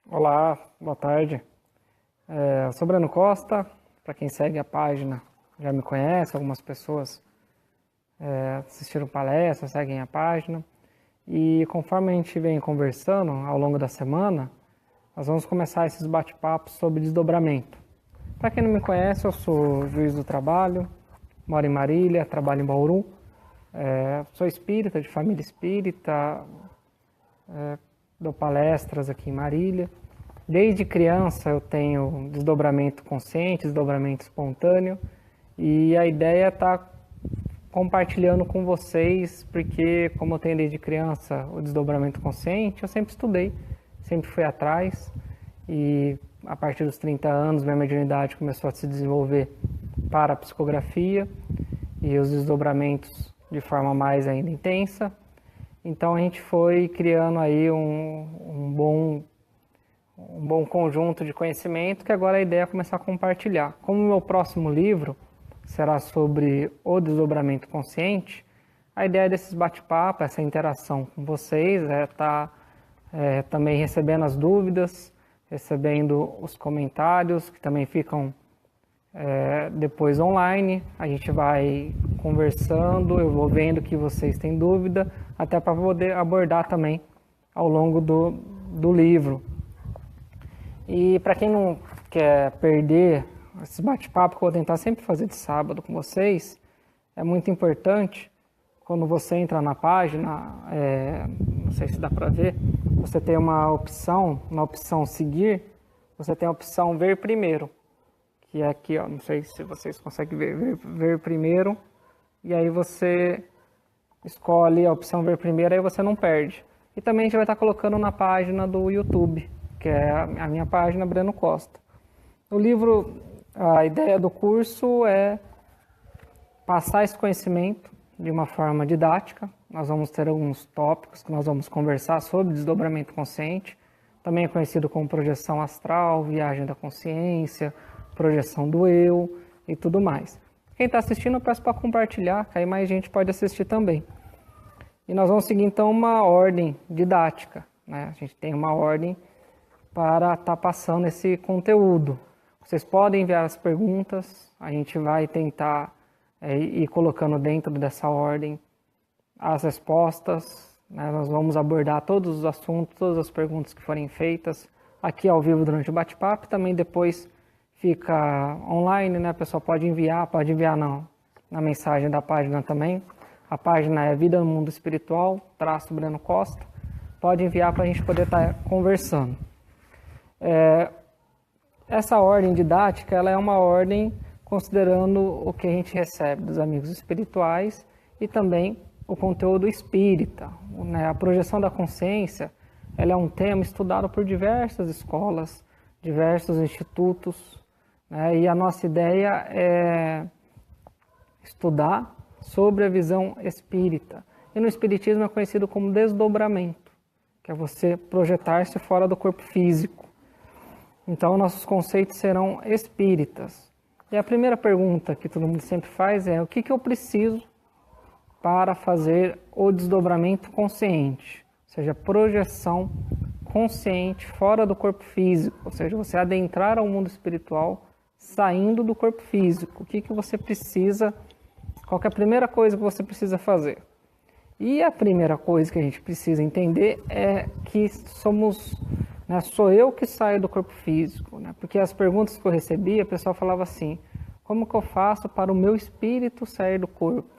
Olá, boa tarde. Eu sou Breno Costa, para quem segue a página já me conhece, algumas pessoas assistiram palestras, seguem a página. E conforme a gente vem conversando ao longo da semana, nós vamos começar esses bate-papos sobre desdobramento. Para quem não me conhece, eu sou juiz do trabalho, moro em Marília, trabalho em Bauru, sou espírita, de família espírita, dou palestras aqui em Marília. Desde criança eu tenho desdobramento consciente, desdobramento espontâneo, e a ideia é estar compartilhando com vocês, porque como eu tenho desde criança o desdobramento consciente, eu sempre estudei, sempre fui atrás, e a partir dos 30 anos minha mediunidade começou a se desenvolver para a psicografia e os desdobramentos de forma mais ainda intensa. Então a gente foi criando aí um bom conjunto de conhecimento, que agora a ideia é começar a compartilhar. Como o meu próximo livro será sobre o desdobramento consciente, a ideia desses bate-papos, essa interação com vocês, é estar também recebendo as dúvidas, recebendo os comentários, que também ficam depois online. A gente vai conversando, eu vou vendo que vocês têm dúvida, até para poder abordar também ao longo do livro. E para quem não quer perder esse bate-papo, que eu vou tentar sempre fazer de sábado com vocês, é muito importante, quando você entra na página, não sei se dá para ver, você tem uma opção, na opção seguir, você tem a opção ver primeiro, que é aqui, ó, não sei se vocês conseguem ver primeiro, e aí você escolhe a opção ver primeiro, aí você não perde. E também a gente vai estar colocando na página do YouTube, que é a minha página, Breno Costa. O livro, a ideia do curso é passar esse conhecimento de uma forma didática. Nós vamos ter alguns tópicos que nós vamos conversar sobre desdobramento consciente, também é conhecido como projeção astral, viagem da consciência, projeção do eu e tudo mais. Quem está assistindo, eu peço para compartilhar, que aí mais gente pode assistir também. E nós vamos seguir então uma ordem didática, né? A gente tem uma ordem para estar passando esse conteúdo. Vocês podem enviar as perguntas, a gente vai tentar ir colocando dentro dessa ordem as respostas, né? Nós vamos abordar todos os assuntos, todas as perguntas que forem feitas aqui ao vivo durante o bate-papo, também depois fica online, né? A pessoa pode enviar na mensagem da página também. A página é Vida no Mundo Espiritual, _Breno Costa. Pode enviar para a gente poder estar conversando. Essa ordem didática, ela é uma ordem considerando o que a gente recebe dos amigos espirituais e também o conteúdo espírita, né? A projeção da consciência, ela é um tema estudado por diversas escolas, diversos institutos, né? E a nossa ideia é estudar sobre a visão espírita. E no espiritismo é conhecido como desdobramento, que é você projetar-se fora do corpo físico. Então, nossos conceitos serão espíritas. E a primeira pergunta que todo mundo sempre faz é: o que eu preciso para fazer o desdobramento consciente? Ou seja, projeção consciente fora do corpo físico. Ou seja, você adentrar ao mundo espiritual saindo do corpo físico. O que você precisa, qual que é a primeira coisa que você precisa fazer? E a primeira coisa que a gente precisa entender é que sou eu que saio do corpo físico, né? Porque as perguntas que eu recebia, o pessoal falava assim: como que eu faço para o meu espírito sair do corpo?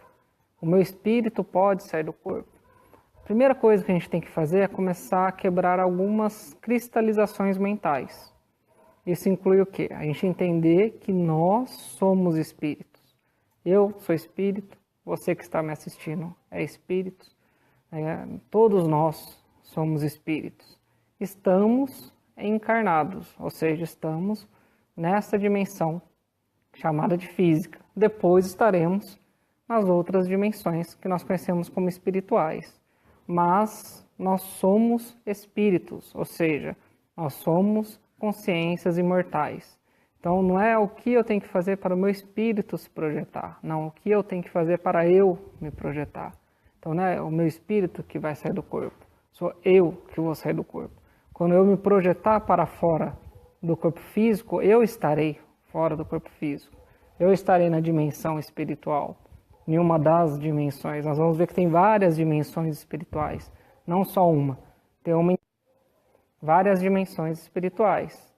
O meu espírito pode sair do corpo? A primeira coisa que a gente tem que fazer é começar a quebrar algumas cristalizações mentais. Isso inclui o quê? A gente entender que nós somos espíritos. Eu sou espírito, você que está me assistindo é espírito, todos nós somos espíritos. Estamos encarnados, ou seja, estamos nessa dimensão chamada de física. Depois estaremos nas outras dimensões que nós conhecemos como espirituais. Mas nós somos espíritos, ou seja, nós somos consciências imortais. Então não é o que eu tenho que fazer para o meu espírito se projetar, não, o que eu tenho que fazer para eu me projetar. Então não é o meu espírito que vai sair do corpo, sou eu que vou sair do corpo. Quando eu me projetar para fora do corpo físico, eu estarei fora do corpo físico. Eu estarei na dimensão espiritual, em uma das dimensões. Nós vamos ver que tem várias dimensões espirituais, não só uma. Tem várias dimensões espirituais.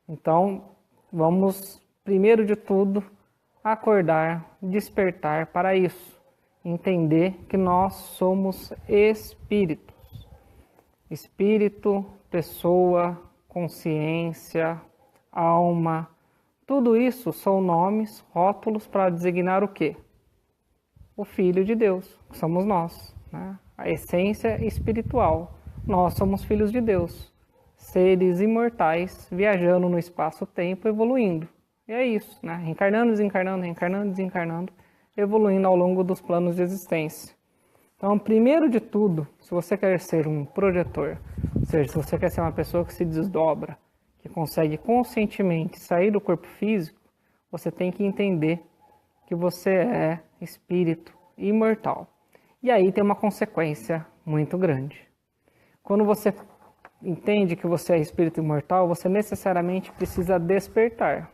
Então, vamos, primeiro de tudo, acordar, despertar para isso. Entender que nós somos espíritos. Espírito, pessoa, consciência, alma, tudo isso são nomes, rótulos para designar o quê? O Filho de Deus, que somos nós, né? A essência espiritual. Nós somos filhos de Deus, seres imortais, viajando no espaço-tempo, evoluindo. E é isso, né? Reencarnando, desencarnando, reencarnando, desencarnando, evoluindo ao longo dos planos de existência. Então, primeiro de tudo, se você quer ser um projetor, ou seja, se você quer ser uma pessoa que se desdobra, que consegue conscientemente sair do corpo físico, você tem que entender que você é espírito imortal. E aí tem uma consequência muito grande. Quando você entende que você é espírito imortal, você necessariamente precisa despertar.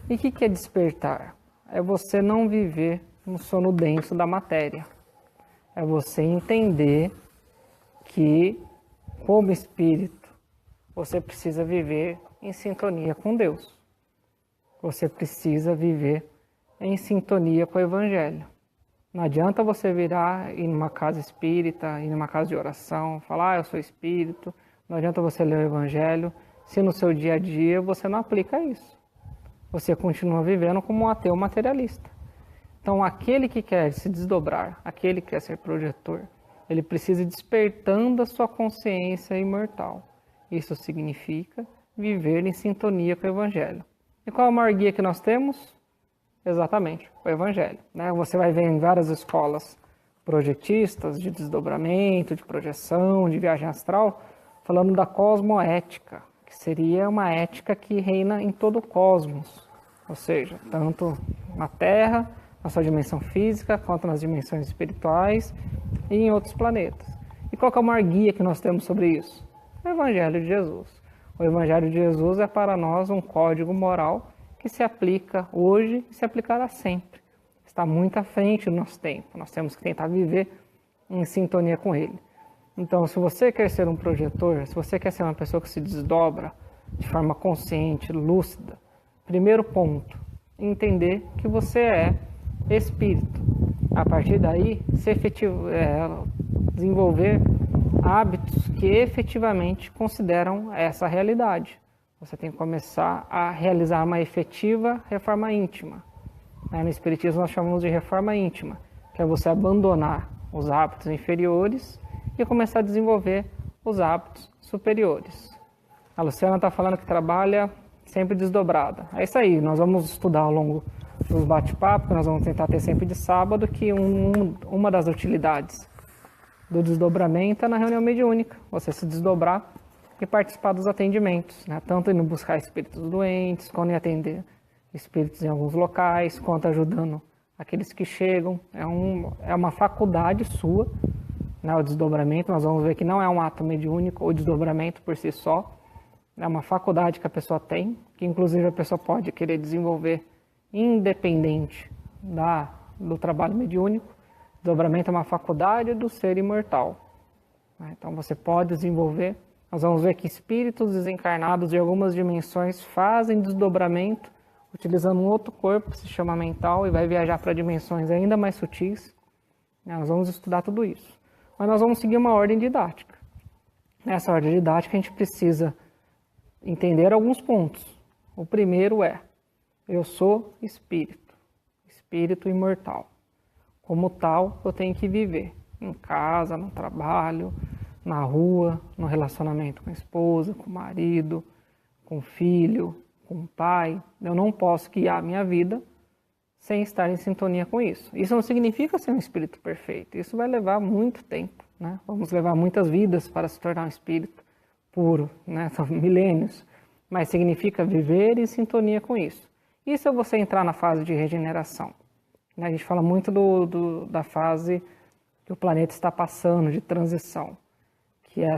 E o que é despertar? É você não viver no sono denso da matéria. É você entender que, como espírito, você precisa viver em sintonia com Deus. Você precisa viver em sintonia com o Evangelho. Não adianta você virar ir numa casa espírita, ir numa casa de oração, falar, eu sou espírito. Não adianta você ler o Evangelho, se no seu dia a dia você não aplica isso. Você continua vivendo como um ateu materialista. Então, aquele que quer se desdobrar, aquele que quer ser projetor, ele precisa ir despertando a sua consciência imortal. Isso significa viver em sintonia com o Evangelho. E qual é a maior guia que nós temos? Exatamente, o Evangelho, né? Você vai ver em várias escolas projetistas de desdobramento, de projeção, de viagem astral, falando da cosmoética, que seria uma ética que reina em todo o cosmos, ou seja, tanto na Terra, na sua dimensão física, quanto nas dimensões espirituais e em outros planetas. E qual que é o maior guia que nós temos sobre isso? O Evangelho de Jesus. O Evangelho de Jesus é para nós um código moral que se aplica hoje e se aplicará sempre. Está muito à frente do nosso tempo. Nós temos que tentar viver em sintonia com ele. Então, se você quer ser um projetor, se você quer ser uma pessoa que se desdobra de forma consciente, lúcida, primeiro ponto, entender que você é espírito. A partir daí, desenvolver hábitos que efetivamente consideram essa realidade. Você tem que começar a realizar uma efetiva reforma íntima. No Espiritismo nós chamamos de reforma íntima, que é você abandonar os hábitos inferiores e começar a desenvolver os hábitos superiores. A Luciana está falando que trabalha sempre desdobrada. É isso aí, nós vamos estudar ao longo dos bate-papos, que nós vamos tentar ter sempre de sábado, que uma das utilidades do desdobramento é na reunião mediúnica, você se desdobrar e participar dos atendimentos, né? Tanto indo buscar espíritos doentes, quanto em atender espíritos em alguns locais, quanto ajudando aqueles que chegam. É uma faculdade sua, né? O desdobramento, nós vamos ver que não é um ato mediúnico, o desdobramento por si só, é uma faculdade que a pessoa tem, que inclusive a pessoa pode querer desenvolver independente do trabalho mediúnico. Desdobramento é uma faculdade do ser imortal. Então você pode desenvolver. Nós vamos ver que espíritos desencarnados de algumas dimensões fazem desdobramento utilizando um outro corpo que se chama mental e vai viajar para dimensões ainda mais sutis. Nós vamos estudar tudo isso. Mas nós vamos seguir uma ordem didática. Nessa ordem didática a gente precisa entender alguns pontos. O primeiro é: eu sou espírito, espírito imortal. Como tal, eu tenho que viver em casa, no trabalho, na rua, no relacionamento com a esposa, com o marido, com o filho, com o pai. Eu não posso guiar a minha vida sem estar em sintonia com isso. Isso não significa ser um espírito perfeito. Isso vai levar muito tempo, né? Vamos levar muitas vidas para se tornar um espírito puro, né? São milênios. mas significa viver em sintonia com isso. Isso é você entrar na fase de regeneração. A gente fala muito da fase que o planeta está passando, de transição, que é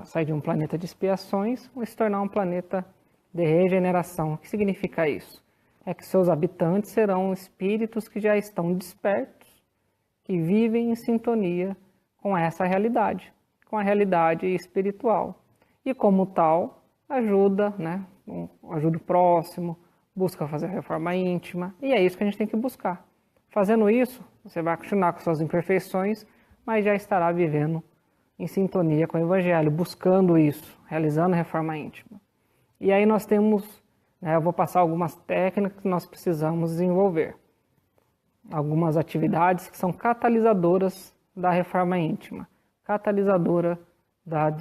sair de um planeta de expiações e se tornar um planeta de regeneração. O que significa isso? É que seus habitantes serão espíritos que já estão despertos, que vivem em sintonia com essa realidade, com a realidade espiritual. E como tal, ajuda o próximo, busca fazer a reforma íntima, e é isso que a gente tem que buscar. Fazendo isso, você vai continuar com suas imperfeições, mas já estará vivendo em sintonia com o Evangelho, buscando isso, realizando a reforma íntima. E aí nós temos, eu vou passar algumas técnicas que nós precisamos desenvolver. Algumas atividades que são catalisadoras da reforma íntima, catalisadora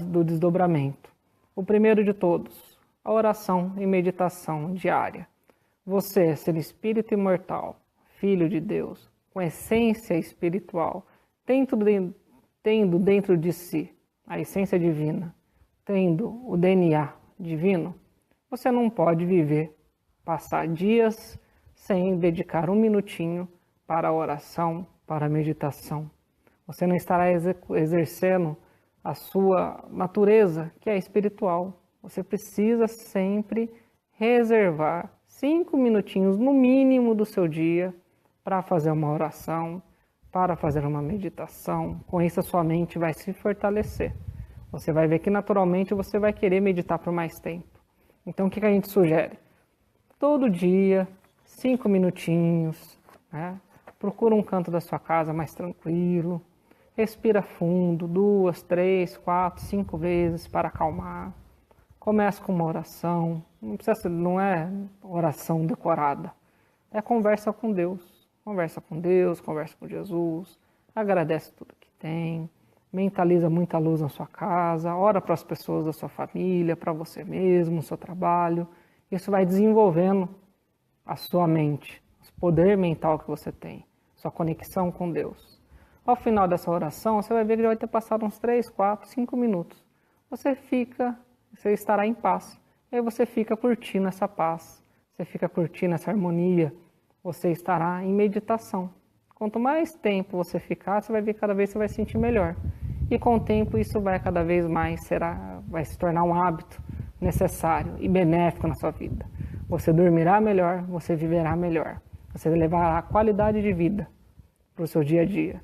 do desdobramento. O primeiro de todos, a oração e meditação diária. Você, ser espírito imortal, filho de Deus, com essência espiritual, tendo dentro de si a essência divina, tendo o DNA divino, você não pode passar dias sem dedicar um minutinho para a oração, para a meditação. Você não estará exercendo a sua natureza, que é espiritual. Você precisa sempre reservar 5 minutinhos no mínimo do seu dia para fazer uma oração, para fazer uma meditação. Com isso a sua mente vai se fortalecer. Você vai ver que naturalmente você vai querer meditar por mais tempo. Então o que a gente sugere? Todo dia, 5 minutinhos, procura um canto da sua casa mais tranquilo, respira fundo, 2, 3, 4, 5 vezes para acalmar. Começa com uma oração, não é oração decorada, é conversa com Deus. Conversa com Deus, conversa com Jesus, agradece tudo que tem, mentaliza muita luz na sua casa, ora para as pessoas da sua família, para você mesmo, no seu trabalho. Isso vai desenvolvendo a sua mente, o poder mental que você tem, sua conexão com Deus. Ao final dessa oração, você vai ver que já vai ter passado uns 3, 4, 5 minutos. Você estará em paz. E aí você fica curtindo essa paz, você fica curtindo essa harmonia, você estará em meditação. Quanto mais tempo você ficar, você vai ver que cada vez você vai se sentir melhor. E com o tempo isso vai cada vez mais vai se tornar um hábito necessário e benéfico na sua vida. Você dormirá melhor, você viverá melhor. Você levará qualidade de vida para o seu dia a dia.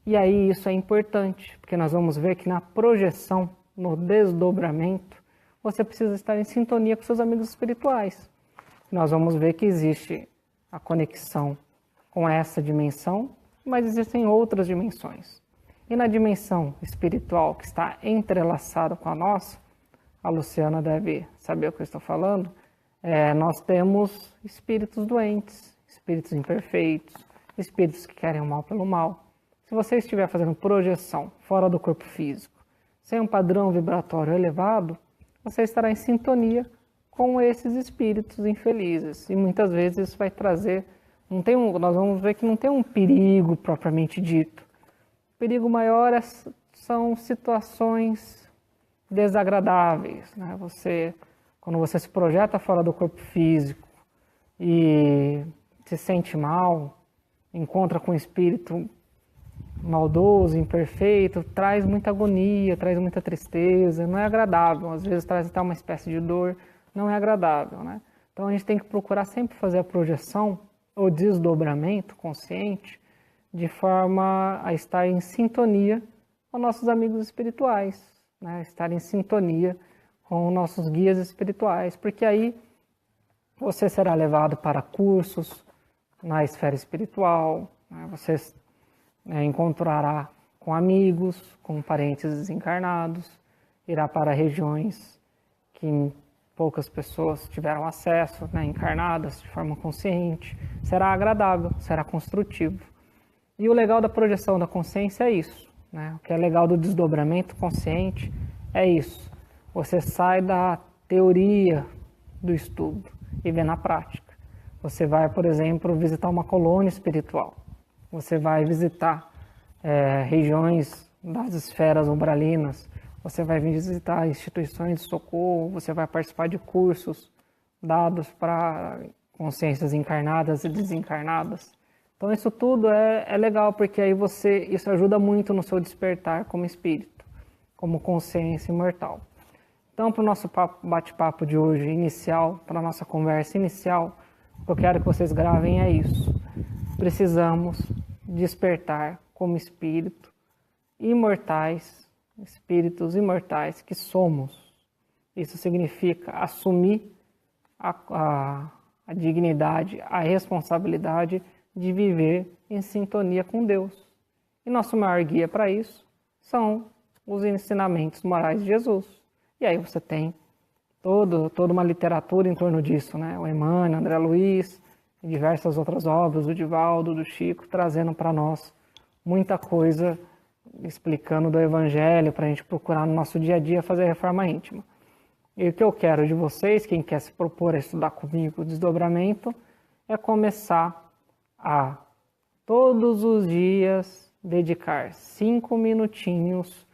E aí isso é importante, porque nós vamos ver que na projeção, no desdobramento, você precisa estar em sintonia com seus amigos espirituais. Nós vamos ver que existe a conexão com essa dimensão, mas existem outras dimensões. E na dimensão espiritual que está entrelaçada com a nossa, a Luciana deve saber o que eu estou falando, nós temos espíritos doentes, espíritos imperfeitos, espíritos que querem o mal pelo mal. Se você estiver fazendo projeção fora do corpo físico, sem um padrão vibratório elevado, você estará em sintonia com esses espíritos infelizes. E muitas vezes isso vai trazer, nós vamos ver que não tem um perigo propriamente dito. O perigo maior são situações desagradáveis, quando você se projeta fora do corpo físico e se sente mal, encontra com um espírito maldoso, imperfeito, traz muita agonia, traz muita tristeza, não é agradável, às vezes traz até uma espécie de dor, não é agradável, Então a gente tem que procurar sempre fazer a projeção ou desdobramento consciente de forma a estar em sintonia com nossos amigos espirituais, estar em sintonia com nossos guias espirituais, porque aí você será levado para cursos na esfera espiritual, você encontrará com amigos, com parentes desencarnados, irá para regiões que poucas pessoas tiveram acesso, encarnadas de forma consciente. Será agradável, será construtivo. E o legal da projeção da consciência é isso. O que é legal do desdobramento consciente é isso. Você sai da teoria do estudo e vê na prática. Você vai, por exemplo, visitar uma colônia espiritual. Você vai visitar regiões das esferas umbralinas, você vai visitar instituições de socorro, você vai participar de cursos dados para consciências encarnadas e desencarnadas. Então isso tudo é legal, porque aí isso ajuda muito no seu despertar como espírito, como consciência imortal. Então, para o nosso bate-papo de hoje inicial, para a nossa conversa inicial, o que eu quero que vocês gravem é isso. Precisamos despertar como espírito imortais, espíritos imortais que somos. Isso significa assumir a dignidade, a responsabilidade de viver em sintonia com Deus. E nosso maior guia para isso são os ensinamentos morais de Jesus. E aí você tem toda uma literatura em torno disso, né? O Emmanuel, André Luiz, e diversas outras obras, do Divaldo, do Chico, trazendo para nós muita coisa, explicando do Evangelho, para a gente procurar no nosso dia a dia fazer reforma íntima. E o que eu quero de vocês, quem quer se propor a estudar comigo o desdobramento, é começar a, todos os dias, dedicar 5 minutinhos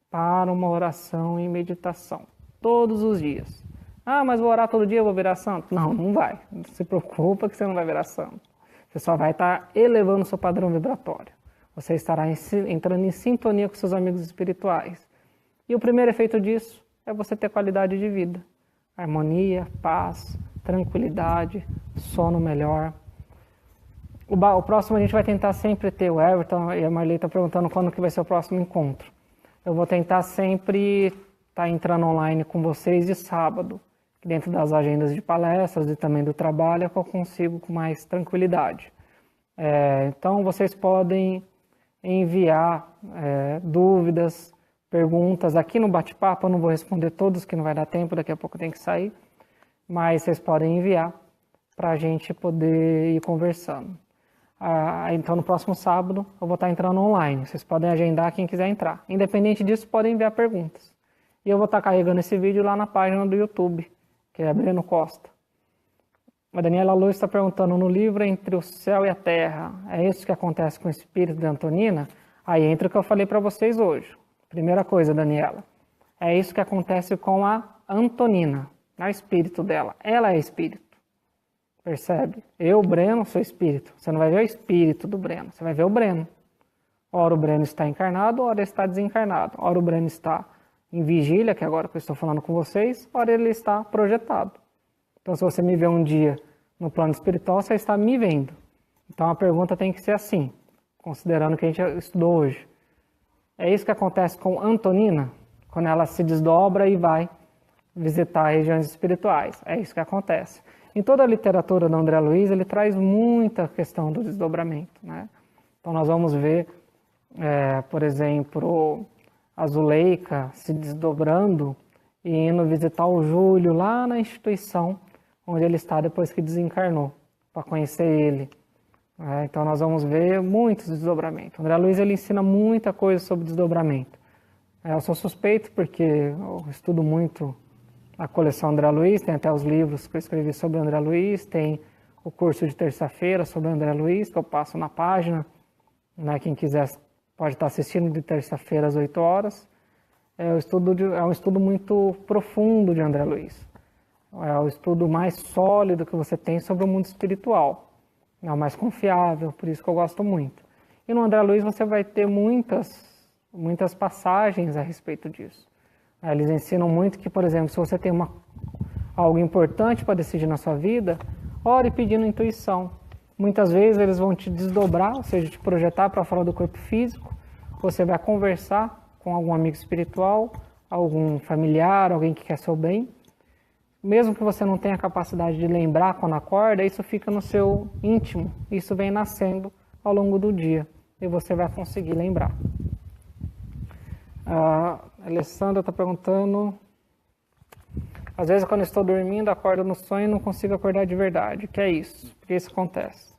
para uma oração e meditação. Todos os dias. Ah, mas vou orar todo dia, eu vou virar santo? Não, não vai. Não se preocupa que você não vai virar santo. Você só vai estar elevando o seu padrão vibratório. Você estará entrando em sintonia com seus amigos espirituais. E o primeiro efeito disso é você ter qualidade de vida. Harmonia, paz, tranquilidade, sono melhor. O próximo a gente vai tentar sempre ter. O Everton e a Marley estão perguntando quando que vai ser o próximo encontro. Eu vou tentar sempre estar entrando online com vocês de sábado, dentro das agendas de palestras e também do trabalho, é que eu consigo com mais tranquilidade. Então, vocês podem enviar dúvidas, perguntas. Aqui no bate-papo eu não vou responder todos, que não vai dar tempo, daqui a pouco eu tenho que sair, mas vocês podem enviar para a gente poder ir conversando. Então, no próximo sábado, eu vou estar entrando online. Vocês podem agendar quem quiser entrar. Independente disso, podem enviar perguntas. E eu vou estar carregando esse vídeo lá na página do YouTube, que é Breno Costa. A Daniela Luz está perguntando, no livro Entre o Céu e a Terra, é isso que acontece com o espírito de Antonina? Aí entra o que eu falei para vocês hoje. Primeira coisa, Daniela, é isso que acontece com a Antonina, não é o espírito dela. Ela é espírito. Percebe? Eu, Breno, sou espírito. Você não vai ver o espírito do Breno, você vai ver o Breno. Ora o Breno está encarnado, ora ele está desencarnado. Ora o Breno está em vigília, que é agora que eu estou falando com vocês, ora ele está projetado. Então, se você me vê um dia no plano espiritual, você está me vendo. Então, a pergunta tem que ser assim, considerando o que a gente estudou hoje. É isso que acontece com Antonina, quando ela se desdobra e vai visitar regiões espirituais. É isso que acontece. Em toda a literatura do André Luiz, ele traz muita questão do desdobramento, né? Então, nós vamos ver, por exemplo, a Zuleika se desdobrando e indo visitar o Júlio lá na instituição onde ele está depois que desencarnou, para conhecer ele. Então nós vamos ver muitos desdobramentos. O André Luiz ele ensina muita coisa sobre desdobramento. Eu sou suspeito porque eu estudo muito a coleção André Luiz, tem até os livros que eu escrevi sobre o André Luiz, tem o curso de terça-feira sobre o André Luiz, que eu passo na página, né? Quem quiser pode estar assistindo de terça-feira às 8 horas. É um estudo muito profundo de André Luiz. É o estudo mais sólido que você tem sobre o mundo espiritual. É o mais confiável, por isso que eu gosto muito. E no André Luiz você vai ter muitas passagens a respeito disso. Eles ensinam muito que, por exemplo, se você tem algo importante para decidir na sua vida, ore pedindo intuição. Muitas vezes eles vão te desdobrar, ou seja, te projetar para fora do corpo físico. Você vai conversar com algum amigo espiritual, algum familiar, alguém que quer seu bem. Mesmo que você não tenha a capacidade de lembrar quando acorda, isso fica no seu íntimo. Isso vem nascendo ao longo do dia e você vai conseguir lembrar. A Alessandra está perguntando... Às vezes, quando estou dormindo, acordo no sonho e não consigo acordar de verdade. O que é isso? Por que isso acontece?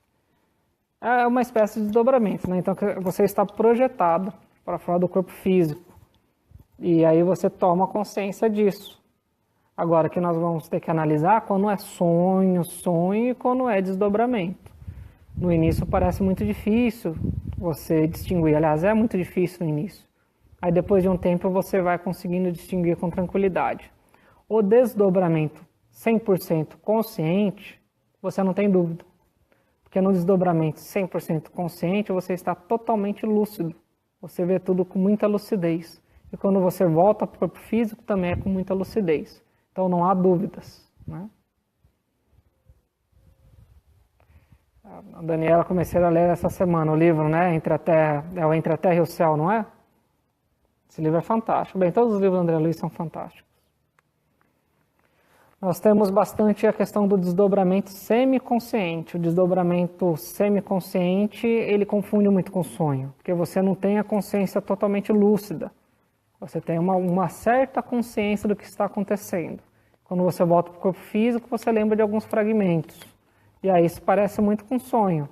É uma espécie de desdobramento, né? Então, você está projetado para fora do corpo físico. E aí você toma consciência disso. Agora, que nós vamos ter que analisar quando é sonho e quando é desdobramento. No início parece muito difícil você distinguir. Aliás, é muito difícil no início. Aí depois de um tempo você vai conseguindo distinguir com tranquilidade. O desdobramento 100% consciente, você não tem dúvida. Porque no desdobramento 100% consciente, você está totalmente lúcido. Você vê tudo com muita lucidez. E quando você volta para o corpo físico, também é com muita lucidez. Então não há dúvidas, né? A Daniela comecei a ler essa semana o livro, né? Entre a Terra e o Céu, não é? Esse livro é fantástico. Bem, todos os livros do André Luiz são fantásticos. Nós temos bastante a questão do desdobramento semiconsciente. O desdobramento semiconsciente, ele confunde muito com o sonho, porque você não tem a consciência totalmente lúcida. Você tem uma certa consciência do que está acontecendo. Quando você volta para o corpo físico, você lembra de alguns fragmentos. E aí isso parece muito com sonho.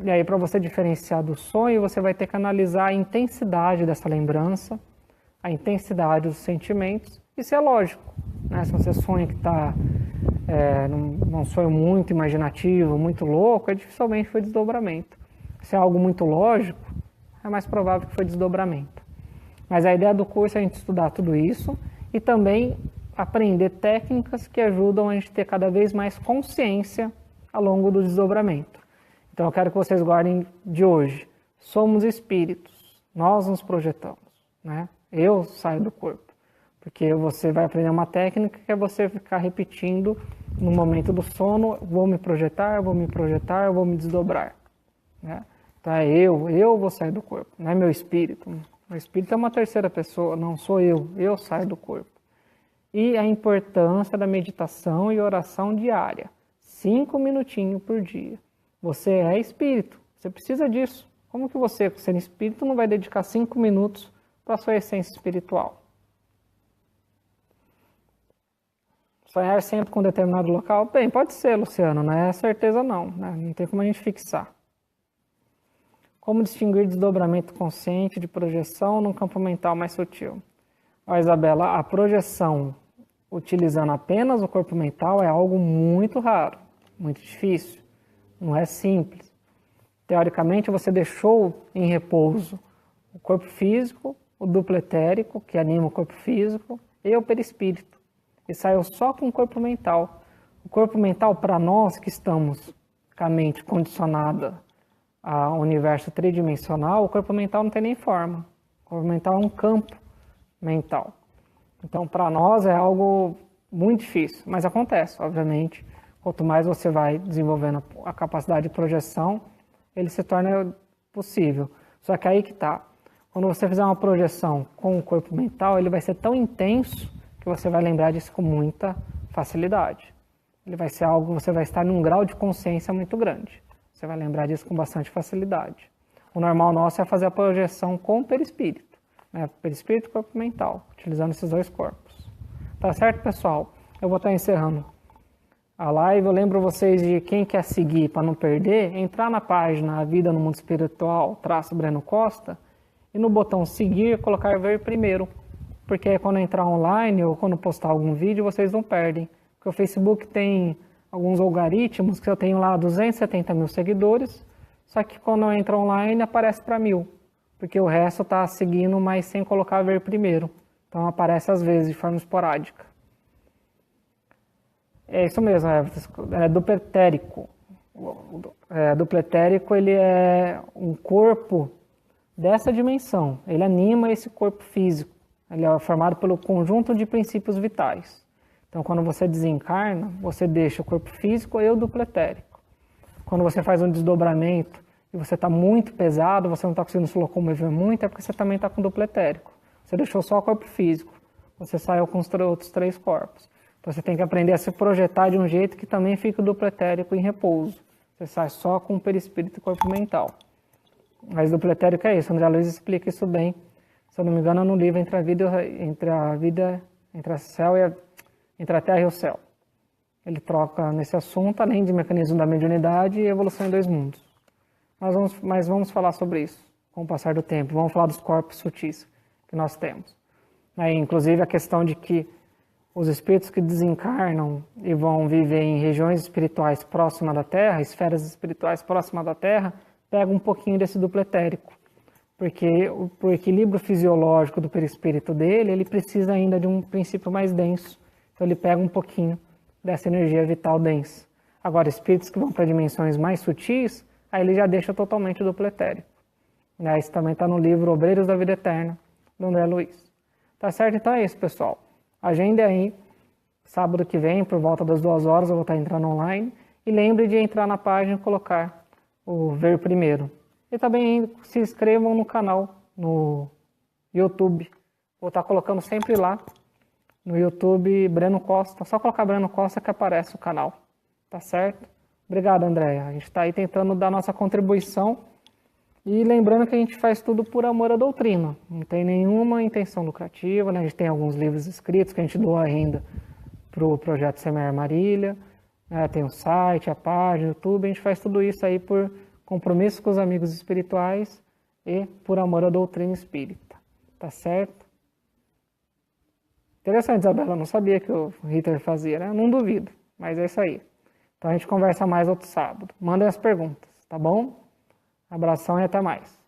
E aí, para você diferenciar do sonho, você vai ter que analisar a intensidade dessa lembrança, a intensidade dos sentimentos. Isso é lógico, né? Se você sonha que está num sonho muito imaginativo, muito louco, dificilmente foi desdobramento. Se é algo muito lógico, é mais provável que foi desdobramento. Mas a ideia do curso é a gente estudar tudo isso e também aprender técnicas que ajudam a gente a ter cada vez mais consciência ao longo do desdobramento. Então eu quero que vocês guardem de hoje. Somos espíritos, nós nos projetamos, né? Eu saio do corpo, porque você vai aprender uma técnica que é você ficar repetindo no momento do sono, vou me projetar, vou me projetar, vou me desdobrar, né? Então é eu vou sair do corpo, não é meu espírito. O espírito é uma terceira pessoa, não sou eu saio do corpo. E a importância da meditação e oração diária, 5 minutinhos por dia. Você é espírito, você precisa disso. Como que você, sendo espírito, não vai dedicar 5 minutos para a sua essência espiritual? Sonhar sempre com um determinado local? Bem, pode ser, Luciano, não é certeza não, né? Não tem como a gente fixar. Como distinguir desdobramento consciente de projeção num campo mental mais sutil? Ó, Isabela, a projeção utilizando apenas o corpo mental é algo muito raro, muito difícil. Não é simples. Teoricamente, você deixou em repouso o corpo físico, o duplo etérico, que anima o corpo físico, e o perispírito. E saiu só com o corpo mental. O corpo mental, para nós que estamos com a mente condicionada ao universo tridimensional, o corpo mental não tem nem forma. O corpo mental é um campo mental. Então, para nós é algo muito difícil, mas acontece, obviamente. Quanto mais você vai desenvolvendo a capacidade de projeção, ele se torna possível. Só que aí que está. Quando você fizer uma projeção com o corpo mental, ele vai ser tão intenso que você vai lembrar disso com muita facilidade. Ele vai ser algo, você vai estar num grau de consciência muito grande. Você vai lembrar disso com bastante facilidade. O normal nosso é fazer a projeção com o perispírito, né? Perispírito e corpo mental, utilizando esses dois corpos. Tá certo, pessoal? Eu vou estar encerrando a live. Eu lembro vocês de quem quer seguir para não perder, entrar na página A Vida no Mundo Espiritual, _Breno Costa, e no botão seguir, colocar ver primeiro. Porque quando entrar online ou quando postar algum vídeo, vocês não perdem. Porque o Facebook tem alguns algoritmos que eu tenho lá 270 mil seguidores, só que quando eu entro online aparece para 1000. Porque o resto está seguindo, mas sem colocar ver primeiro. Então aparece às vezes, de forma esporádica. É isso mesmo, é duplo etérico. Duplo etérico, ele é um corpo dessa dimensão. Ele anima esse corpo físico. Ele é formado pelo conjunto de princípios vitais. Então, quando você desencarna, você deixa o corpo físico e o duplo etérico. Quando você faz um desdobramento e você está muito pesado, você não está conseguindo se locomover muito, é porque você também está com duplo etérico. Você deixou só o corpo físico. Você saiu com os outros 3 corpos. Então, você tem que aprender a se projetar de um jeito que também fica o duplo etérico em repouso. Você sai só com o perispírito e corpo mental. Mas duplo etérico é isso. André Luiz explica isso bem. Se eu não me engano, no livro Entre a Terra e o Céu. Ele troca nesse assunto, além de mecanismo da mediunidade e evolução em 2 mundos. Mas vamos falar sobre isso com o passar do tempo. Vamos falar dos corpos sutis que nós temos. Inclusive a questão de que os espíritos que desencarnam e vão viver em regiões espirituais próximas da Terra, esferas espirituais próximas da Terra, pegam um pouquinho desse duplo etérico. porque o equilíbrio fisiológico do perispírito dele, ele precisa ainda de um princípio mais denso. Então ele pega um pouquinho dessa energia vital densa. Agora, espíritos que vão para dimensões mais sutis, aí ele já deixa totalmente duplo etérico. Isso também está no livro Obreiros da Vida Eterna, do André Luiz. Tá certo? Então é isso, pessoal. Agenda aí, sábado que vem, por volta das 2 horas, eu vou estar entrando online. E lembre de entrar na página e colocar o Ver Primeiro. E também se inscrevam no canal, no YouTube. Vou estar colocando sempre lá, no YouTube, Breno Costa. Só colocar Breno Costa que aparece o canal. Tá certo? Obrigado, Andréia. A gente está aí tentando dar nossa contribuição. E lembrando que a gente faz tudo por amor à doutrina. Não tem nenhuma intenção lucrativa, né? A gente tem alguns livros escritos que a gente doa ainda para o projeto Semear Marília. Tem o site, a página, o YouTube. A gente faz tudo isso aí por compromisso com os amigos espirituais e por amor à doutrina espírita. Tá certo? Interessante, Isabela. Eu não sabia que o Ritter fazia, né? Eu não duvido. Mas é isso aí. Então a gente conversa mais outro sábado. Mandem as perguntas, tá bom? Abração e até mais.